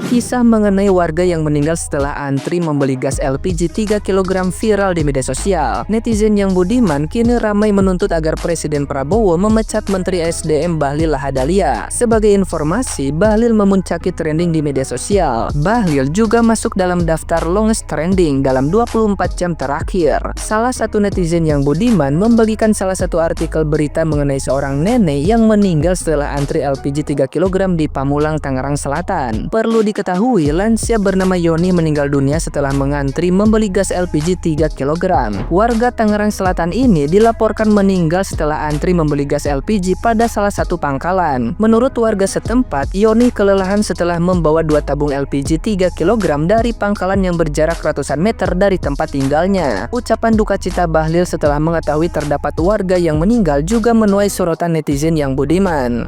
Kisah mengenai warga yang meninggal setelah antri membeli gas LPG 3 kg viral di media sosial. Netizen yang budiman kini ramai menuntut agar Presiden Prabowo memecat Menteri SDM Bahlil Lahadalia. Sebagai informasi, Bahlil memuncaki trending di media sosial. Bahlil juga masuk dalam daftar longest trending dalam 24 jam terakhir. Salah satu netizen yang budiman membagikan salah satu artikel berita mengenai seorang nenek yang meninggal setelah antri LPG 3 kg di Pamulang, Tangerang Selatan. Perlu diketahui, lansia bernama Yoni meninggal dunia setelah mengantri membeli gas LPG 3 kg. Warga Tangerang Selatan ini dilaporkan meninggal setelah antri membeli gas LPG pada salah satu pangkalan. Menurut warga setempat, Yoni kelelahan setelah membawa 2 tabung LPG 3 kg dari pangkalan yang berjarak ratusan meter dari tempat tinggalnya. Ucapan duka cita Bahlil setelah mengetahui terdapat warga yang meninggal juga menuai sorotan netizen yang budiman.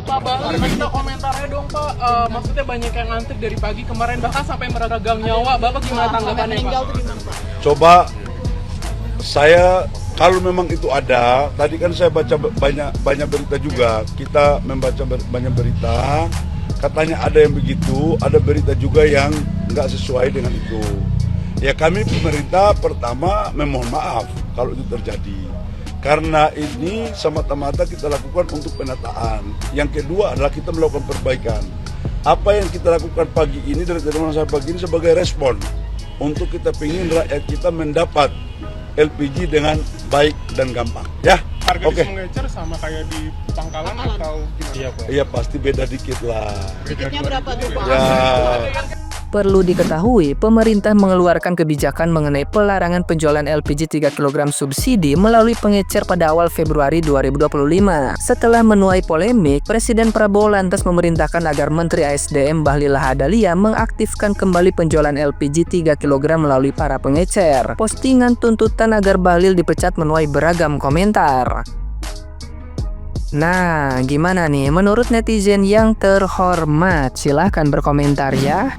Pak Bahlil, minta komentarnya dong Pak. Maksudnya banyak yang ngantri dari pagi kemarin bahkan sampai meregang nyawa. Bapak gimana tanggapannya Pak? Coba saya kalau memang itu ada, tadi kan saya baca banyak berita juga. Kita membaca banyak berita, katanya ada yang begitu, ada berita juga yang nggak sesuai dengan itu. Ya kami pemerintah pertama memohon maaf kalau itu terjadi. Karena ini semata-mata kita lakukan untuk penataan. Yang kedua adalah kita melakukan perbaikan. Apa yang kita lakukan pagi ini dari teman saya pagi ini sebagai respon untuk kita ingin rakyat kita mendapat LPG dengan baik dan gampang. Ya, harga oke. di Sungai sama kayak di Pangkalan atau gimana? Iya Pak. Iya pasti beda dikit lah. Tiketnya berapa tuh Pak? Ya. Perlu diketahui, pemerintah mengeluarkan kebijakan mengenai pelarangan penjualan LPG 3 kg subsidi melalui pengecer pada awal Februari 2025. Setelah menuai polemik, Presiden Prabowo lantas memerintahkan agar Menteri ASDM Bahlil Lahadalia mengaktifkan kembali penjualan LPG 3 kg melalui para pengecer. Postingan tuntutan agar Bahlil dipecat menuai beragam komentar. Nah, gimana nih menurut netizen yang terhormat? Silahkan berkomentar ya.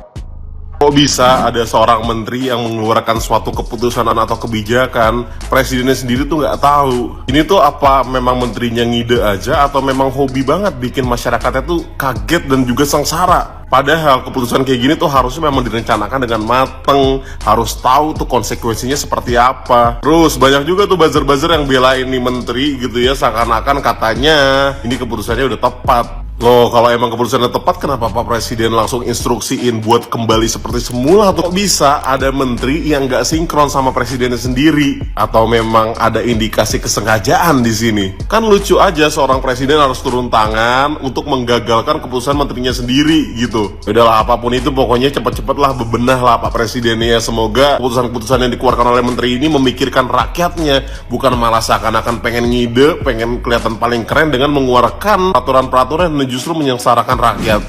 Kok bisa ada seorang menteri yang mengeluarkan suatu keputusan atau kebijakan, presidennya sendiri tuh nggak tahu? Ini tuh apa memang menterinya ngide aja atau memang hobi banget bikin masyarakatnya tuh kaget dan juga sengsara? Padahal keputusan kayak gini tuh harusnya memang direncanakan dengan mateng, harus tahu tuh konsekuensinya seperti apa. Terus banyak juga tuh buzzer-buzzer yang belain nih menteri gitu ya, seakan-akan katanya ini keputusannya udah tepat. Loh, kalau emang keputusannya tepat, kenapa Pak Presiden langsung instruksiin buat kembali seperti semula? Atau bisa ada menteri yang nggak sinkron sama presidennya sendiri? Atau memang ada indikasi kesengajaan di sini? Kan lucu aja seorang presiden harus turun tangan untuk menggagalkan keputusan menterinya sendiri gitu. Udahlah, apapun itu pokoknya cepet-cepet lah bebenah lah Pak Presidennya. Semoga keputusan-keputusan yang dikeluarkan oleh menteri ini memikirkan rakyatnya, bukan malah seakan-akan pengen ngide, pengen kelihatan paling keren dengan mengeluarkan peraturan-peraturan yang justru menyengsarakan rakyat.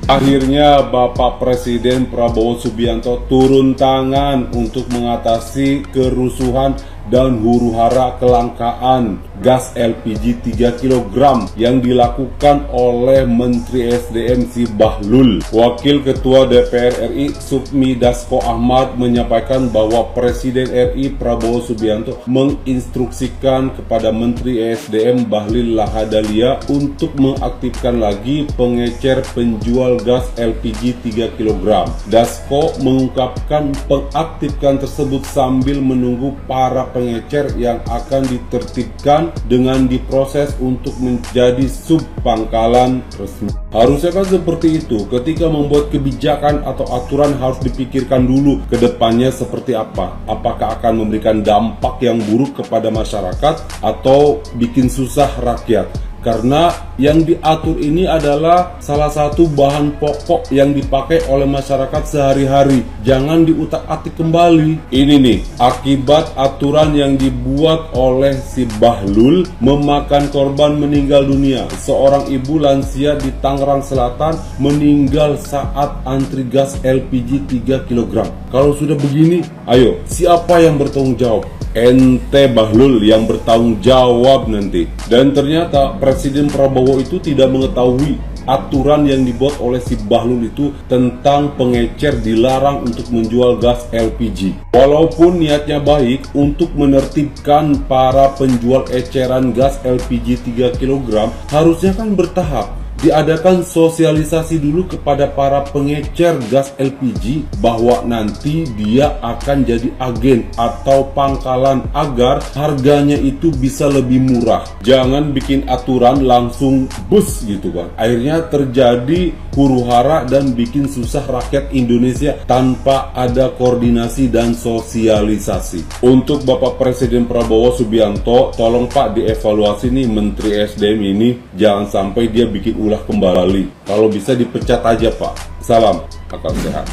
Akhirnya Bapak Presiden Prabowo Subianto turun tangan untuk mengatasi kerusuhan dan huru-hara kelangkaan gas LPG 3 kg yang dilakukan oleh Menteri SDM si Bahlul. Wakil Ketua DPR RI Sufmi Dasko Ahmad menyampaikan bahwa Presiden RI Prabowo Subianto menginstruksikan kepada Menteri SDM Bahlil Lahadalia untuk mengaktifkan lagi pengecer penjual gas LPG 3 kg. Dasko mengungkapkan pengaktifkan tersebut sambil menunggu para pengecer yang akan ditertibkan dengan diproses untuk menjadi sub pangkalan resmi. Harusnya kan seperti itu, ketika membuat kebijakan atau aturan harus dipikirkan dulu ke depannya seperti apa. Apakah akan memberikan dampak yang buruk kepada masyarakat atau bikin susah rakyat. Karena yang diatur ini adalah salah satu bahan pokok yang dipakai oleh masyarakat sehari-hari. Jangan diutak-atik kembali. Ini nih, akibat aturan yang dibuat oleh si Bahlul memakan korban meninggal dunia. Seorang ibu lansia di Tangerang Selatan meninggal saat antri gas LPG 3 kg. Kalau sudah begini, ayo, siapa yang bertanggung jawab? Ente Bahlul yang bertanggung jawab nanti. Dan ternyata Presiden Prabowo itu tidak mengetahui aturan yang dibuat oleh si Bahlul itu tentang pengecer dilarang untuk menjual gas LPG. Walaupun niatnya baik untuk menertibkan para penjual eceran gas LPG 3 kg, harusnya kan bertahap. diadakan sosialisasi dulu kepada para pengecer gas LPG bahwa nanti dia akan jadi agen atau pangkalan agar harganya itu bisa lebih murah. Jangan bikin aturan langsung bus gitu kan. Akhirnya terjadi huru-hara dan bikin susah rakyat Indonesia tanpa ada koordinasi dan sosialisasi. Untuk Bapak Presiden Prabowo Subianto, tolong Pak dievaluasi nih Menteri SDM ini, jangan sampai dia bikin ulah kembali. Kalau bisa dipecat aja Pak. Salam, akal sehat.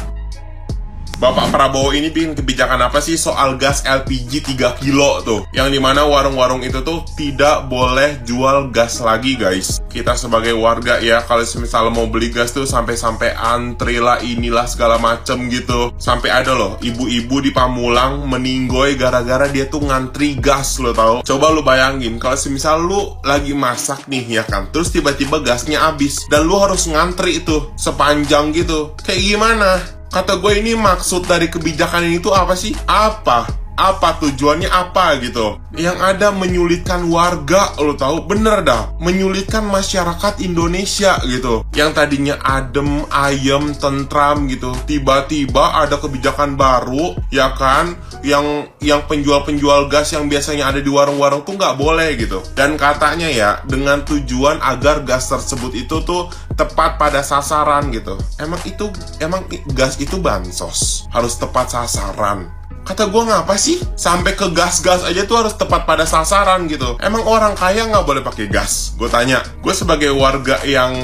Bapak Prabowo ini bikin kebijakan apa sih soal gas LPG 3 kilo tuh? Yang dimana warung-warung itu tuh tidak boleh jual gas lagi guys. Kita sebagai warga ya, kalau misalnya mau beli gas tuh sampai-sampai antri lah inilah segala macem gitu. Sampai ada loh ibu-ibu di Pamulang meninggoy gara-gara dia tuh ngantri gas, lo tau. Coba lu bayangin kalau misal lu lagi masak nih ya kan, terus tiba-tiba gasnya habis dan lu harus ngantri itu sepanjang gitu. Kayak gimana? Kata gue, ini maksud dari kebijakan ini tuh apa sih? Apa tujuannya apa gitu? Yang ada menyulitkan warga, lo tahu, bener dah, menyulitkan masyarakat Indonesia gitu. Yang tadinya adem, ayem, tentram gitu, tiba-tiba ada kebijakan baru, ya kan? Yang penjual-penjual gas yang biasanya ada di warung-warung tuh nggak boleh gitu. Dan katanya ya, dengan tujuan agar gas tersebut itu tuh tepat pada sasaran gitu. Emang gas itu bansos, harus tepat sasaran. Kata gue, ngapa sih sampai ke gas-gas aja tuh harus tepat pada sasaran gitu? Emang orang kaya nggak boleh pakai gas? Gue tanya. Gue sebagai warga yang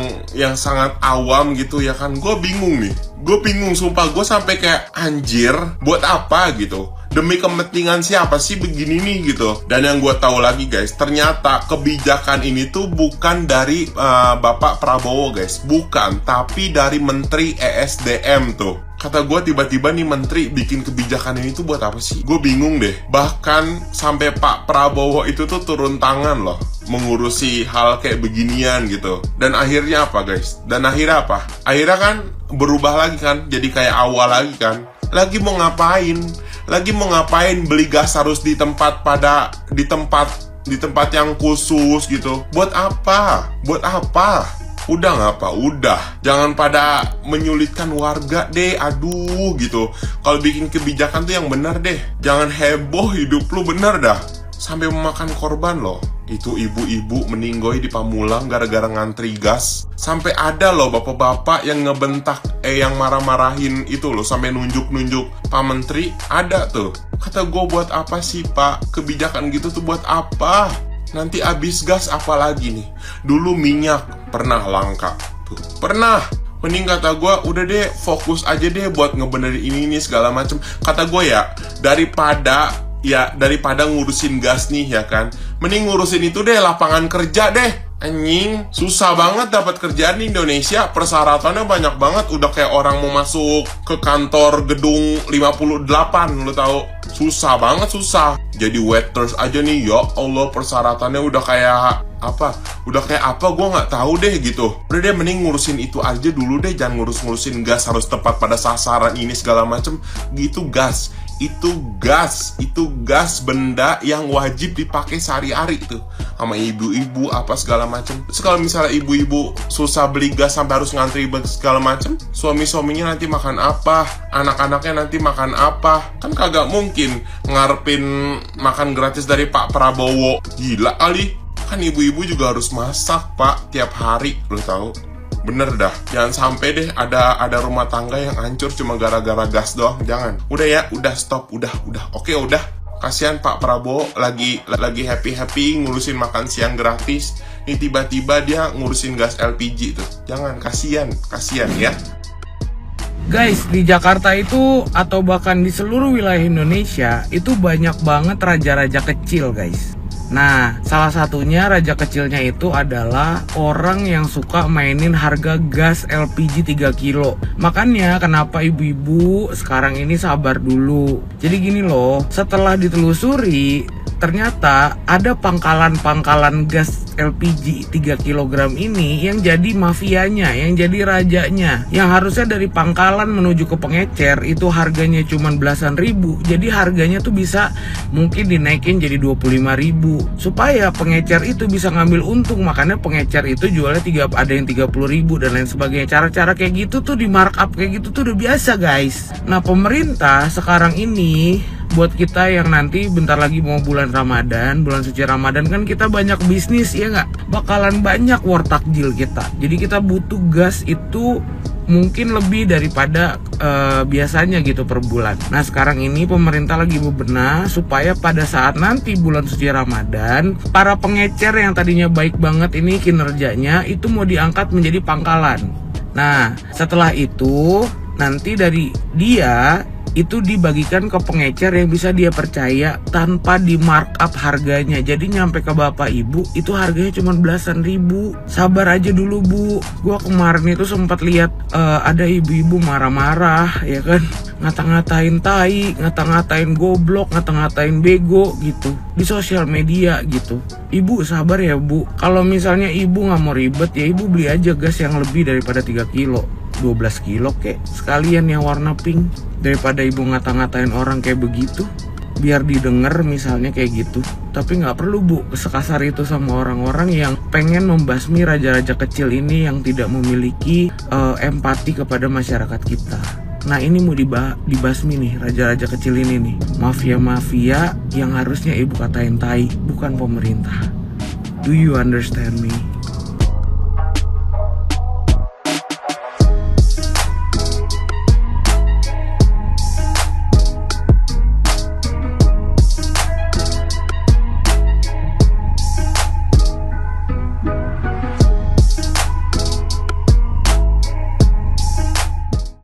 sangat awam gitu ya kan, gue bingung nih. Gue bingung sumpah, gue sampai kayak anjir, buat apa gitu? Demi kepentingan siapa sih begini nih gitu. Dan yang gue tahu lagi guys, ternyata kebijakan ini tuh bukan dari Bapak Prabowo guys, bukan, tapi dari Menteri ESDM tuh. Kata gue, tiba-tiba nih menteri bikin kebijakan ini tuh buat apa sih? Gue bingung deh. Bahkan sampai Pak Prabowo itu tuh turun tangan loh mengurusi hal kayak beginian gitu. Dan akhirnya apa guys? Akhirnya kan berubah lagi kan, jadi kayak awal lagi kan. Lagi mau ngapain beli gas harus di tempat yang khusus gitu. Buat apa? Udah ngapa? Udah. Jangan pada menyulitkan warga deh. Aduh gitu. Kalau bikin kebijakan tuh yang benar deh. Jangan heboh hidup lu, bener dah. Sampai memakan korban loh. Itu ibu-ibu meninggoy di Pamulang gara-gara ngantri gas. Sampai ada loh bapak-bapak yang ngebentak, yang marah-marahin itu loh, sampai nunjuk-nunjuk Pak Menteri. Ada tuh. Kata gue, buat apa sih Pak? Kebijakan gitu tuh buat apa? Nanti habis gas apa lagi nih? Dulu minyak pernah langka tuh. Pernah. Mending kata gue, udah deh fokus aja deh buat ngebenerin ini segala macem. Kata gue ya, daripada ngurusin gas nih ya kan, mending ngurusin itu deh, lapangan kerja deh. Anjing, susah banget dapat kerjaan di Indonesia, persyaratannya banyak banget. Udah kayak orang mau masuk ke kantor gedung 58, lo tau. Susah banget, susah. Jadi waiters aja nih, ya Allah, persyaratannya udah kayak apa gue nggak tahu deh gitu. Udah deh, mending ngurusin itu aja dulu deh, jangan ngurusin gas harus tepat pada sasaran ini segala macem gitu. Itu gas benda yang wajib dipakai sehari-hari tuh sama ibu-ibu apa segala macem. Terus kalau misalnya ibu-ibu susah beli gas sampai harus ngantri segala macem, suami-suaminya nanti makan apa, anak-anaknya nanti makan apa? Kan kagak mungkin ngarepin makan gratis dari Pak Prabowo. Gila kali. Kan ibu-ibu juga harus masak Pak tiap hari, lo tahu. Bener dah, jangan sampai deh ada rumah tangga yang hancur cuma gara-gara gas doang. Jangan. Udah ya, udah stop, udah. Oke, udah. Kasihan Pak Prabowo lagi happy ngurusin makan siang gratis. Ini tiba-tiba dia ngurusin gas LPG tuh. Jangan, kasihan ya. Guys, di Jakarta itu atau bahkan di seluruh wilayah Indonesia itu banyak banget raja-raja kecil guys. Nah, salah satunya raja kecilnya itu adalah orang yang suka mainin harga gas LPG 3 kilo. Makanya kenapa ibu-ibu sekarang ini sabar dulu. Jadi gini loh, setelah ditelusuri, ternyata ada pangkalan-pangkalan gas LPG 3 kg ini yang jadi mafianya, yang jadi rajanya. Yang harusnya dari pangkalan menuju ke pengecer itu harganya cuma belasan ribu, jadi harganya tuh bisa mungkin dinaikin jadi 25.000 supaya pengecer itu bisa ngambil untung. Makanya pengecer itu jualnya ada yang 30.000 dan lain sebagainya. Cara-cara kayak gitu tuh di markup kayak gitu tuh udah biasa guys. Nah pemerintah sekarang ini buat kita yang nanti bentar lagi mau bulan Ramadan, bulan suci Ramadan kan kita banyak bisnis ya nggak? Bakalan banyak war takjil kita. Jadi kita butuh gas itu mungkin lebih daripada biasanya gitu per bulan. Nah sekarang ini pemerintah lagi bebenah supaya pada saat nanti bulan suci Ramadan, para pengecer yang tadinya baik banget ini kinerjanya itu mau diangkat menjadi pangkalan. Nah setelah itu nanti dari dia itu dibagikan ke pengecer yang bisa dia percaya tanpa di markup harganya. Jadi nyampe ke bapak ibu itu harganya cuma belasan ribu. Sabar aja dulu bu. Gua kemarin itu sempat lihat ada ibu-ibu marah-marah ya kan, ngata-ngatain tai, ngata-ngatain goblok, ngata-ngatain bego gitu di sosial media gitu. Ibu sabar ya bu. Kalau misalnya ibu nggak mau ribet ya ibu beli aja gas yang lebih daripada 3 kilo 12 kilo kek, sekalian yang warna pink, daripada ibu ngata-ngatain orang kayak begitu. Biar didengar misalnya kayak gitu. Tapi nggak perlu bu sekasar itu sama orang-orang yang pengen membasmi raja-raja kecil ini yang tidak memiliki empati kepada masyarakat kita. Nah ini mau dibasmi nih raja-raja kecil ini nih, mafia-mafia yang harusnya ibu katain tai, bukan pemerintah. Do you understand me?